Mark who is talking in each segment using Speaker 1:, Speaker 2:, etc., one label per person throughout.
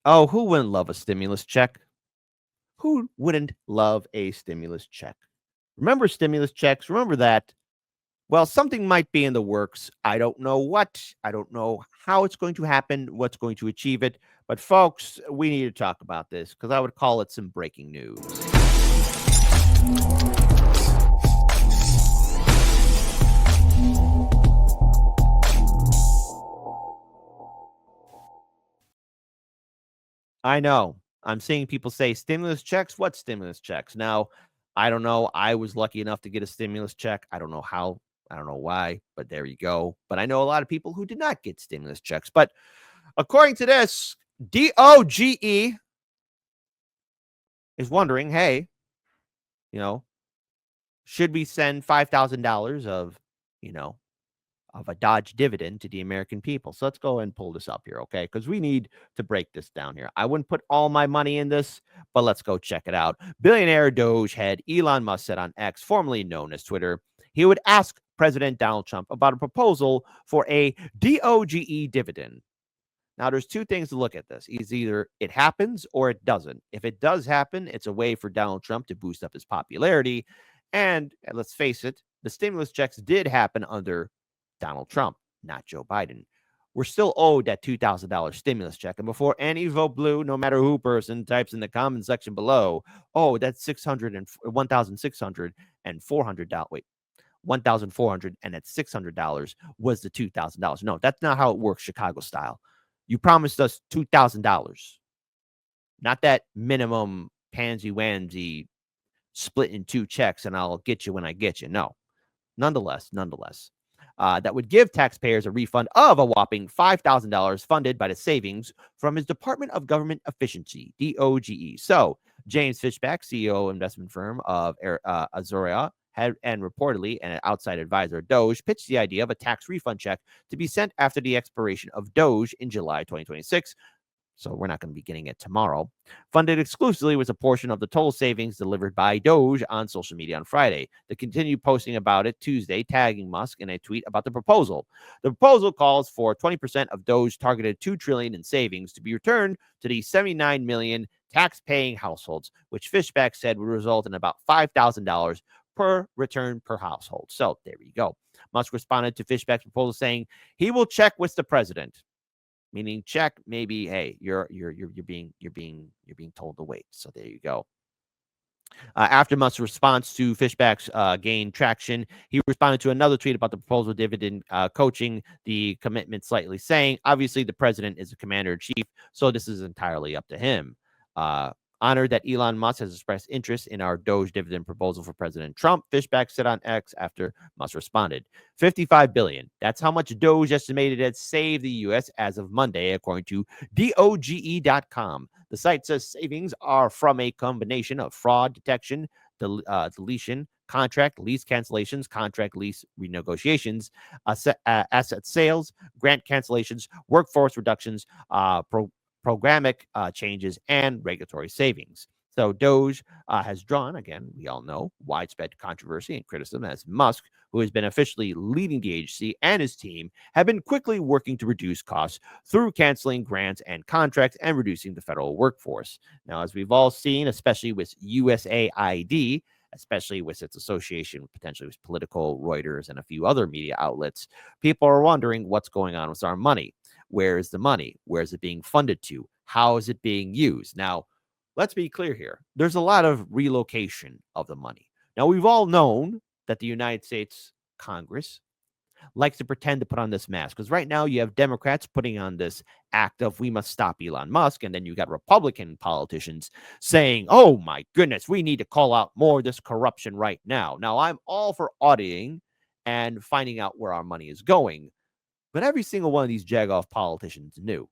Speaker 1: Oh, who wouldn't love a stimulus check? Who wouldn't love a stimulus check? Remember stimulus checks? Remember that? Well, something might be in the works. I don't know what. I don't know how it's going to happen, what's going to achieve it. But, folks, we need to talk about this because I would call it some breaking news. I know. I'm seeing people say stimulus checks. What stimulus checks? Now, I don't know. I was lucky enough to get a stimulus check. I don't know how. I don't know why, but there you go. But I know a lot of people who did not get stimulus checks. But according to this, DOGE is wondering, hey, you know, should we send $5,000 of, you know, of a Dodge dividend to the American people? So let's go and pull this up here, okay? Because we need to break this down here. I wouldn't put all my money in this, but let's go check it out. Billionaire Doge head Elon Musk said on X, formerly known as Twitter, he would ask President Donald Trump about a proposal for a DOGE dividend. Now, there's two things to look at this. Is either it happens or it doesn't. If it does happen, it's a way for Donald Trump to boost up his popularity. And let's face it, the stimulus checks did happen under Donald Trump, not Joe Biden. We're still owed that $2,000 stimulus check. And before any vote blue, no matter who person types in the comment section below, oh, that's 600 and 1,600 and $400. Wait, 1,400 and at $600 was the $2,000. No, that's not how it works, Chicago style. You promised us $2,000, not that minimum pansy wansy split in two checks and I'll get you when I get you. No, nonetheless, that would give taxpayers a refund of a whopping $5,000 funded by the savings from his Department of Government Efficiency, DOGE. So, James Fishback, CEO of investment firm of Azoria, and reportedly an outside advisor, Doge, pitched the idea of a tax refund check to be sent after the expiration of Doge in July 2026. So we're not going to be getting it tomorrow. Funded exclusively with a portion of the total savings delivered by Doge on social media on Friday. They continued posting about it Tuesday, tagging Musk in a tweet about the proposal. The proposal calls for 20% of Doge targeted $2 trillion in savings to be returned to the 79 million tax-paying households, which Fishback said would result in about $5,000 per return per household. So there you go. Musk responded to Fishback's proposal saying he will check with the president. Meaning check, maybe, hey, you're being told to wait. So there you go. After Musk's response to Fishback's gained traction, he responded to another tweet about the proposal dividend coaching the commitment slightly, saying, obviously, the president is the commander-in-chief, so this is entirely up to him. Honored that Elon Musk has expressed interest in our Doge dividend proposal for President Trump, Fishback said on X after Musk responded. $55 billion. That's how much Doge estimated had saved the U.S. as of Monday, according to DOGE.com. The site says savings are from a combination of fraud detection, deletion, contract lease cancellations, contract lease renegotiations, asset sales, grant cancellations, workforce reductions, programmatic changes, and regulatory savings. So Doge has drawn, again, we all know, widespread controversy and criticism as Musk, who has been officially leading the agency, and his team have been quickly working to reduce costs through canceling grants and contracts and reducing the federal workforce. Now, as we've all seen, especially with USAID, especially with its association potentially with Politico, Reuters, and a few other media outlets, people are wondering what's going on with our money. Where is the money? Where is it being funded to? How is it being used? Now, let's be clear here. There's a lot of relocation of the money. Now, we've all known that the United States Congress likes to pretend to put on this mask because right now you have Democrats putting on this act of we must stop Elon Musk, and then you got Republican politicians saying, oh my goodness, we need to call out more of this corruption right now. Now, I'm all for auditing and finding out where our money is going, but every single one of these jagoff politicians knew.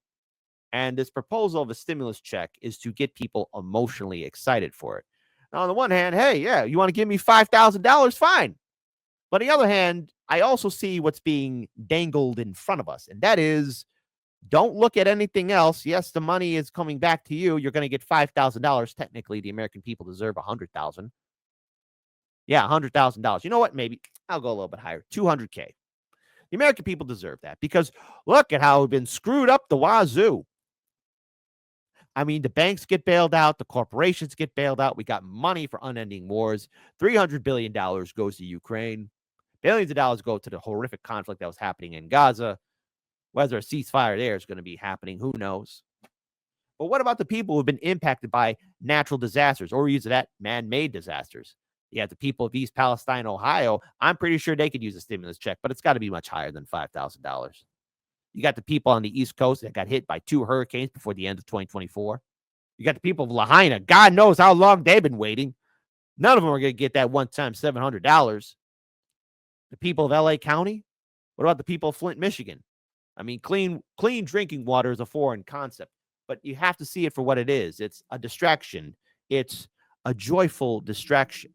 Speaker 1: And this proposal of a stimulus check is to get people emotionally excited for it. Now, on the one hand, hey, yeah, you want to give me $5,000? Fine. But on the other hand, I also see what's being dangled in front of us. And that is, don't look at anything else. Yes, the money is coming back to you. You're going to get $5,000. Technically, the American people deserve $100,000. Yeah, $100,000. You know what? Maybe I'll go a little bit higher. $200K. The American people deserve that because look at how we've been screwed up the wazoo. I mean, the banks get bailed out, the corporations get bailed out. We got money for unending wars. $300 billion goes to Ukraine. Billions of dollars go to the horrific conflict that was happening in Gaza. Whether a ceasefire there is going to be happening, who knows? But what about the people who've been impacted by natural disasters or use that man-made disasters? You have the people of East Palestine, Ohio. I'm pretty sure they could use a stimulus check, but it's got to be much higher than $5,000. You got the people on the East Coast that got hit by 2 hurricanes before the end of 2024. You got the people of Lahaina. God knows how long they've been waiting. None of them are going to get that one-time $700. The people of LA County. What about the people of Flint, Michigan? I mean, clean drinking water is a foreign concept, but you have to see it for what it is. It's a distraction. It's a joyful distraction.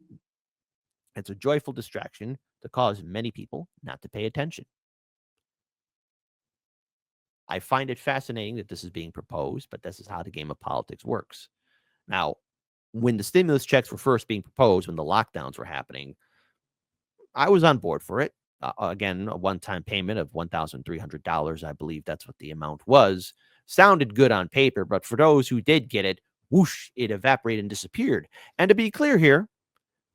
Speaker 1: It's a joyful distraction to cause many people not to pay attention. I find it fascinating that this is being proposed, but this is how the game of politics works. Now, when the stimulus checks were first being proposed, when the lockdowns were happening, I was on board for it. Again, a one-time payment of $1,300, I believe that's what the amount was, sounded good on paper, but for those who did get it, whoosh, it evaporated and disappeared. And to be clear here,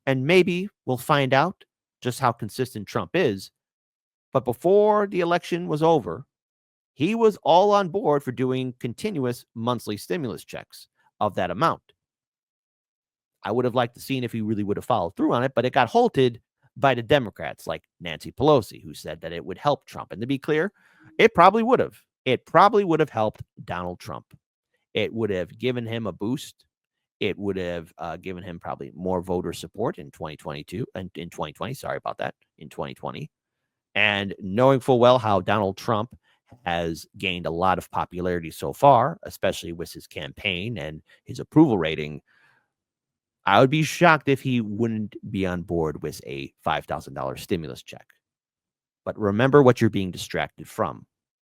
Speaker 1: and maybe we'll find out just how consistent Trump is, but before the election was over, he was all on board for doing continuous monthly stimulus checks of that amount. I would have liked to seen if he really would have followed through on it, but it got halted by the Democrats like Nancy Pelosi, who said that it would help Trump. And to be clear, it probably would have. It probably would have helped Donald Trump. It would have given him a boost. It would have given him probably more voter support in 2022 and in 2020. Sorry about that. In 2020. And knowing full well how Donald Trump has gained a lot of popularity so far, especially with his campaign and his approval rating, I would be shocked if he wouldn't be on board with a $5,000 stimulus check. But remember what you're being distracted from,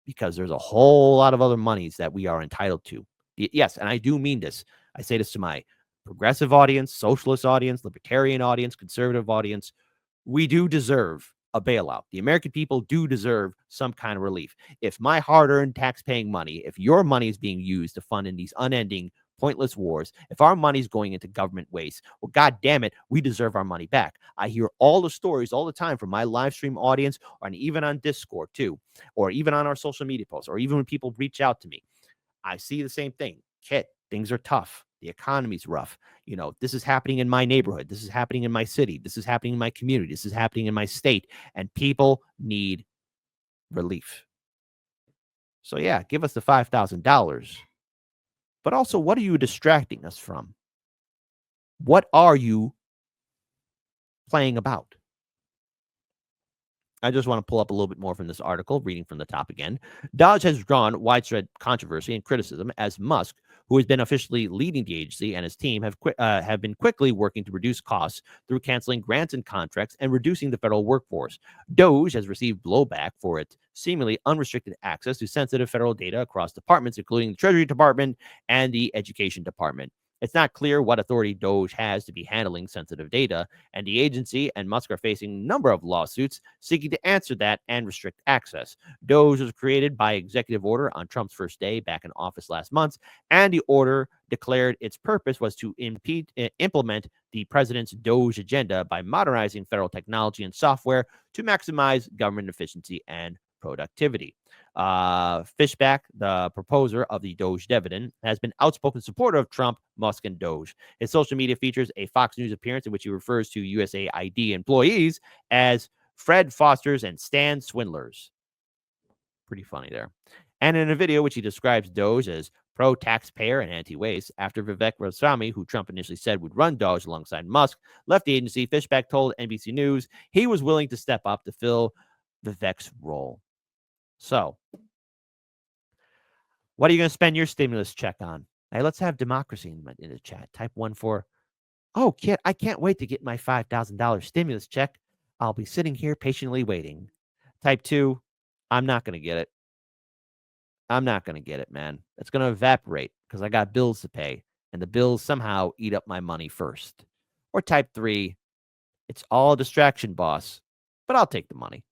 Speaker 1: because there's a whole lot of other monies that we are entitled to. Yes, and I do mean this. I say this to my progressive audience, socialist audience, libertarian audience, conservative audience. We do deserve a bailout. The American people do deserve some kind of relief. If my hard-earned tax-paying money, if your money is being used to fund in these unending pointless wars, if our money's going into government waste, well, God damn it, we deserve our money back. I hear all the stories all the time from my live stream audience, and even on Discord too, or even on our social media posts, or even when people reach out to me. I see the same thing. Kit, things are tough. The economy's rough. You know, this is happening in my neighborhood. This is happening in my city. This is happening in my community. This is happening in my state. And people need relief. So, yeah, give us the $5,000. But also, what are you distracting us from? What are you playing about? I just want to pull up a little bit more from this article, reading from the top again. DOGE has drawn widespread controversy and criticism as Musk, who has been officially leading the agency, and his team have been quickly working to reduce costs through canceling grants and contracts and reducing the federal workforce. DOGE has received blowback for its seemingly unrestricted access to sensitive federal data across departments, including the Treasury Department and the Education Department. It's not clear what authority DOGE has to be handling sensitive data, and the agency and Musk are facing a number of lawsuits seeking to answer that and restrict access. DOGE was created by executive order on Trump's first day back in office last month, and the order declared its purpose was to implement the president's DOGE agenda by modernizing federal technology and software to maximize government efficiency and productivity. Fishback, the proposer of the DOGE dividend, has been outspoken supporter of Trump, Musk, and DOGE. His social media features a Fox News appearance in which he refers to USAID employees as Fred Fosters and Stan Swindlers. Pretty funny there. And in a video which he describes DOGE as pro-taxpayer and anti-waste, after Vivek Ramaswamy, who Trump initially said would run DOGE alongside Musk, left the agency, Fishback told NBC News he was willing to step up to fill Vivek's role. So, what are you going to spend your stimulus check on? Hey, let's have democracy in the chat. Type 1 for, oh, kid, I can't wait to get my $5,000 stimulus check. I'll be sitting here patiently waiting. Type 2, I'm not going to get it. I'm not going to get it, man. It's going to evaporate because I got bills to pay, and the bills somehow eat up my money first. Or type 3, it's all a distraction, boss, but I'll take the money.